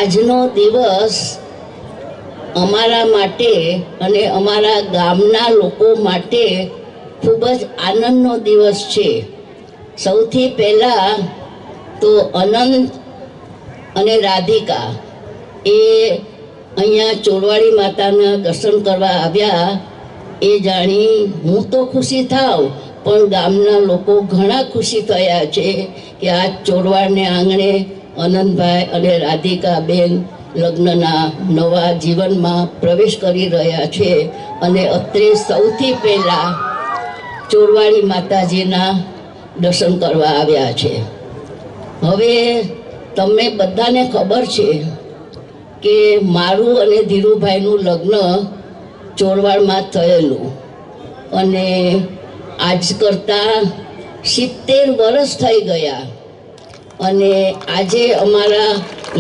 આજનો દિવસ અમારા માટે અને અમારા ગામના લોકો માટે ખૂબ જ આનંદનો દિવસ છે. સૌથી પહેલાં તો અનંત અને રાધિકા એ અહીંયા ચોરવાડી માતાના દર્શન કરવા આવ્યા. એ જાણી હું તો ખુશી થાવ, પણ ગામના લોકો ઘણા ખુશી થયા છે કે આ ચોરવાડને આંગણે અનંતભાઈ અને રાધિકા બેન લગ્નના નવા જીવનમાં પ્રવેશ કરી રહ્યા છે. અને અત્રે સૌથી પહેલાં ચોરવાડી માતાજીના દર્શન કરવા આવ્યા છે. હવે તમને બધાને ખબર છે કે મારું અને ધીરુભાઈનું લગ્ન ચોરવાડમાં થયેલું, અને આજ કરતાં 70 વર્ષ થઈ ગયા. અને આજે અમારા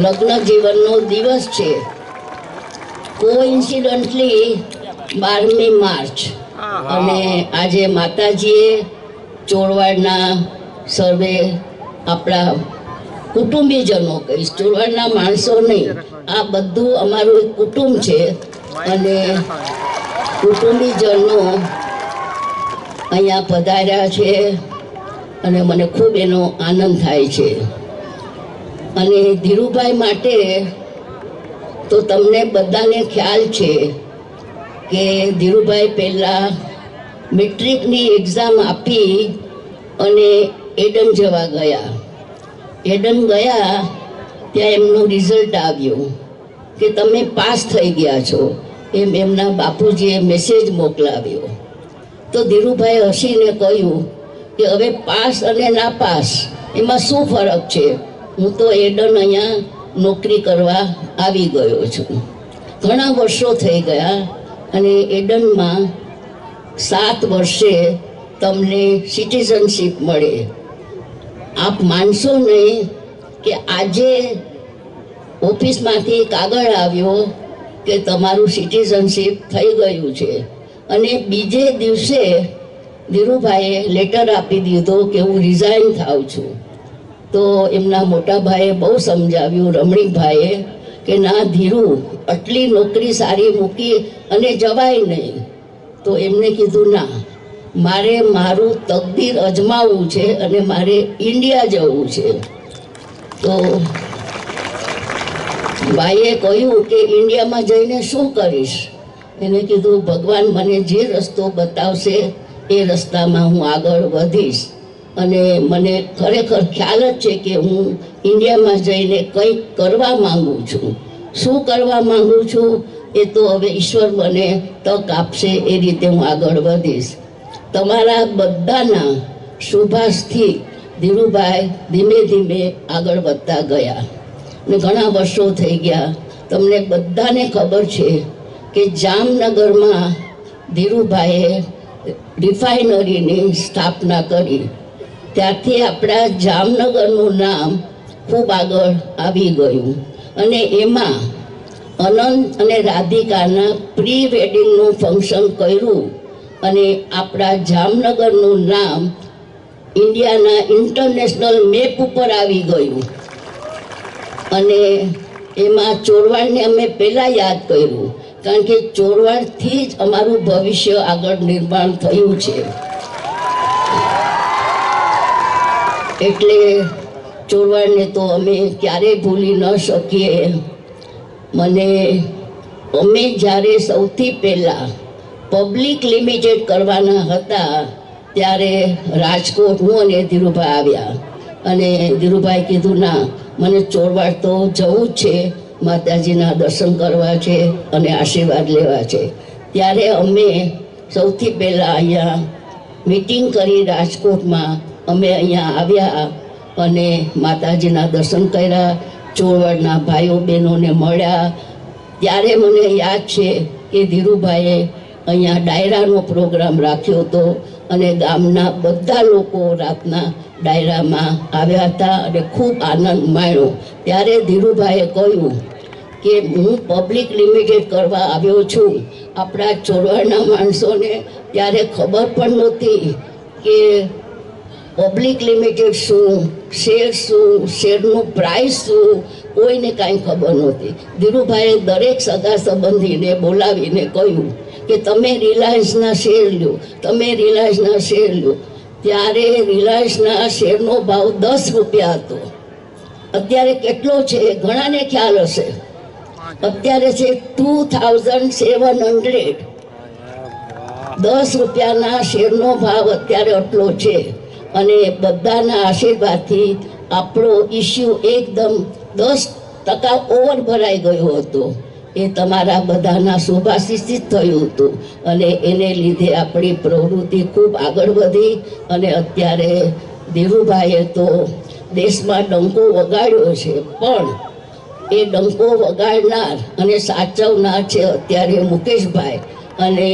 લગ્ન જીવનનો દિવસ છે. કોઇન્સિડન્ટલી 12મી માર્ચ, અને આજે માતાજીએ ચોરવાડના સર્વે આપણા કુટુંબીજનો, કહીશ ચોરવાડના માણસો નહીં, આ બધું અમારું એક કુટુંબ છે. અને કુટુંબીજનો અહીંયા પધાર્યા છે અને મને ખૂબ એનો આનંદ થાય છે. અને ધીરુભાઈ માટે તો તમને બધાને ખ્યાલ છે કે ધીરુભાઈ પહેલાં મેટ્રિકની એક્ઝામ આપી અને એડન જવા ગયા. એડન ગયા ત્યાં એમનું રિઝલ્ટ આવ્યું કે તમે પાસ થઈ ગયા છો, એમ એમના બાપુજીએ મેસેજ મોકલાવ્યો. તો ધીરુભાઈ હસીને કહ્યું કે હવે પાસ અને ના પાસ એમાં શું ફરક છે, હું તો એડન અહીંયા નોકરી કરવા આવી ગયો છું. ઘણા વર્ષો થઈ ગયા અને એડનમાં 7 વર્ષે તમને સિટીઝનશીપ મળે. આપ માનશો નહીં કે આજે ઓફિસમાંથી કાગળ આવ્યો કે તમારું સિટીઝનશીપ થઈ ગયું છે. અને બીજે દિવસે ધીરુભાઈએ લેટર આપી દીધો કે હું રિઝાઇન થાઉં છું. તો એમના મોટા ભાઈએ બહુ સમજાવ્યું, રમણીકભાઈએ, કે ના ધીરુ, આટલી નોકરી સારી મૂકી અને જવાય નહીં. તો એમને કીધું ના, મારે મારું તકદીર અજમાવવું છે અને મારે ઇન્ડિયા જવું છે. તો ભાઈએ કહ્યું કે ઇન્ડિયામાં જઈને શું કરીશ? એને કીધું ભગવાન મને જે રસ્તો બતાવશે એ રસ્તામાં હું આગળ વધીશ. અને મને ખરેખર ખ્યાલ જ છે કે હું ઇન્ડિયામાં જઈને કંઈક કરવા માંગુ છું. શું કરવા માંગુ છું એ તો હવે ઈશ્વર મને તક આપશે, એ રીતે હું આગળ વધીશ. તમારા બધાના શુભાશથી ધીરુભાઈ ધીમે ધીમે આગળ વધતા ગયા ને ઘણા વર્ષો થઈ ગયા. તમને બધાને ખબર છે કે જામનગરમાં ધીરુભાઈએ રિફાઇનરીની સ્થાપના કરી. ત્યારથી આપણા જામનગરનું નામ ખૂબ આગળ આવી ગયું. અને એમાં અનંત અને રાધિકાના પ્રી વેડિંગનું ફંક્શન કર્યું અને આપણા જામનગરનું નામ ઇન્ડિયાના ઇન્ટરનેશનલ મેપ ઉપર આવી ગયું. અને એમાં ચોરવાડને અમે પહેલાં યાદ કર્યું, કારણ કે ચોરવાડથી જ અમારું ભવિષ્ય આગળ નિર્માણ થયું છે. એટલે ચોરવાડને તો અમે ક્યારેય ભૂલી ન શકીએ. અમે જ્યારે સૌથી પહેલાં પબ્લિક લિમિટેડ કરવાના હતા ત્યારે રાજકોટ હું અને ધીરુભાઈ આવ્યા. અને ધીરુભાઈ કીધું ના, મને ચોરવાડ તો જવું જ છે, માતાજીના દર્શન કરવા છે અને આશીર્વાદ લેવા છે. ત્યારે અમે સૌથી પહેલાં અહીંયા મિટિંગ કરી રાજકોટમાં. અમે અહીંયા આવ્યા અને માતાજીના દર્શન કર્યા, ચોરવાડના ભાઈઓ બહેનોને મળ્યા. ત્યારે મને યાદ છે કે ધીરુભાઈએ અહીંયા ડાયરાનો પ્રોગ્રામ રાખ્યો હતો અને ગામના બધા લોકો રાતના ડાયરામાં આવ્યા હતા અને ખૂબ આનંદ માણ્યો. ત્યારે ધીરુભાઈએ કહ્યું કે હું પબ્લિક લિમિટેડ કરવા આવ્યો છું. આપણા ચોરવાડના માણસોને ત્યારે ખબર પણ નહોતી કે પબ્લિક લિમિટેડ શું, શેર શું, શેરનું પ્રાઇસ શું, કોઈને કાંઈ ખબર નહોતી. ધીરુભાઈએ દરેક સગા સંબંધીને બોલાવીને કહ્યું કે તમે રિલાયન્સના શેર લ્યો, તમે રિલાયન્સના શેર લ્યો. ત્યારે રિલાયન્સના શેરનો ભાવ 10 રૂપિયા હતો. અત્યારે કેટલો છે ઘણાને ખ્યાલ હશે. અત્યારે છે 2700. 10 રૂપિયાના શેરનો ભાવ અત્યારે આટલો છે. અને બધાના આશીર્વાદથી આપણો ઇસ્યુ એકદમ 10% ઓવર ભરાઈ ગયો હતો. એ તમારા બધાના શુભાશીષથી થયું હતું અને એને લીધે આપણી પ્રવૃત્તિ ખૂબ આગળ વધી. અને અત્યારે ધીરુભાઈએ તો દેશમાં ડંકો વગાડ્યો છે, પણ એ ડંકો વગાડનાર અને સાચવનાર છે અત્યારે મુકેશભાઈ. અને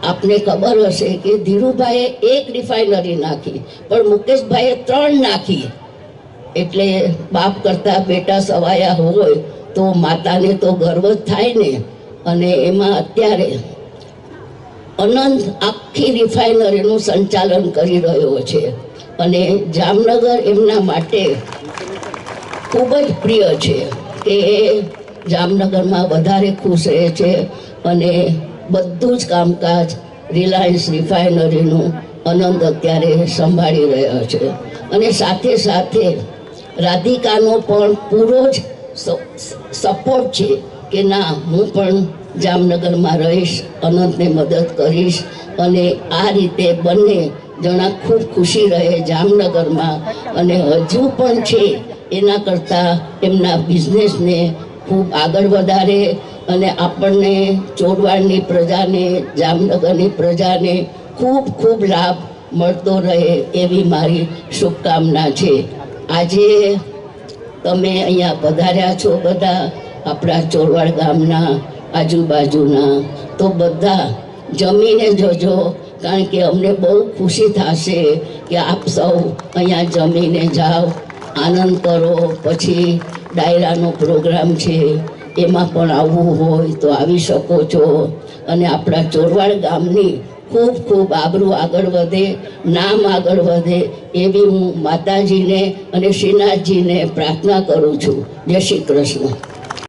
આપને ખબર હશે કે ધીરુભાઈએ 1 રિફાઇનરી નાખી, પણ મુકેશભાઈએ 3 નાખી. એટલે બાપ કરતા બેટા સવાયા હોય તો માતાને તો ગર્વ જ થાય ને. અને એમાં અત્યારે અનંત આખી રિફાઇનરીનું સંચાલન કરી રહ્યો છે. અને જામનગર એમના માટે ખૂબ જ પ્રિય છે કે એ જામનગરમાં વધારે ખુશ રહે છે. અને બધું જ કામકાજ રિલાયન્સ રિફાઇનરીનું અનંત અત્યારે સંભાળી રહ્યા છે. અને સાથે સાથે રાધિકાનો પણ પૂરો જ સપોર્ટ છે કે ના, હું પણ જામનગરમાં રહીશ, અનંતને મદદ કરીશ. અને આ રીતે બંને જણા ખૂબ ખુશી રહે જામનગરમાં. અને હજુ પણ છે એના કરતાં એમના બિઝનેસને ખૂબ આગળ વધારે. અને આપણને ચોરવાડની પ્રજાને, જામનગરની પ્રજાને ખૂબ ખૂબ લાભ મળતો રહે એવી મારી શુભકામના છે. આજે તમે અહીંયા પધાર્યા છો બધા આપણા ચોરવાડ ગામના આજુબાજુના, તો બધા જમીને જજો, કારણ કે અમને બહુ ખુશી થશે કે આપ સૌ અહીંયા જમીને જાઓ, આનંદ કરો. પછી ડાયરાનો પ્રોગ્રામ છે, એમાં પણ આવવું હોય તો આવી શકો છો. અને આપણા ચોરવાડ ગામની ખૂબ ખૂબ આબરૂ આગળ વધે, નામ આગળ વધે એવી હું માતાજીને અને શ્રીનાથજીને પ્રાર્થના કરું છું. જય શ્રી કૃષ્ણ.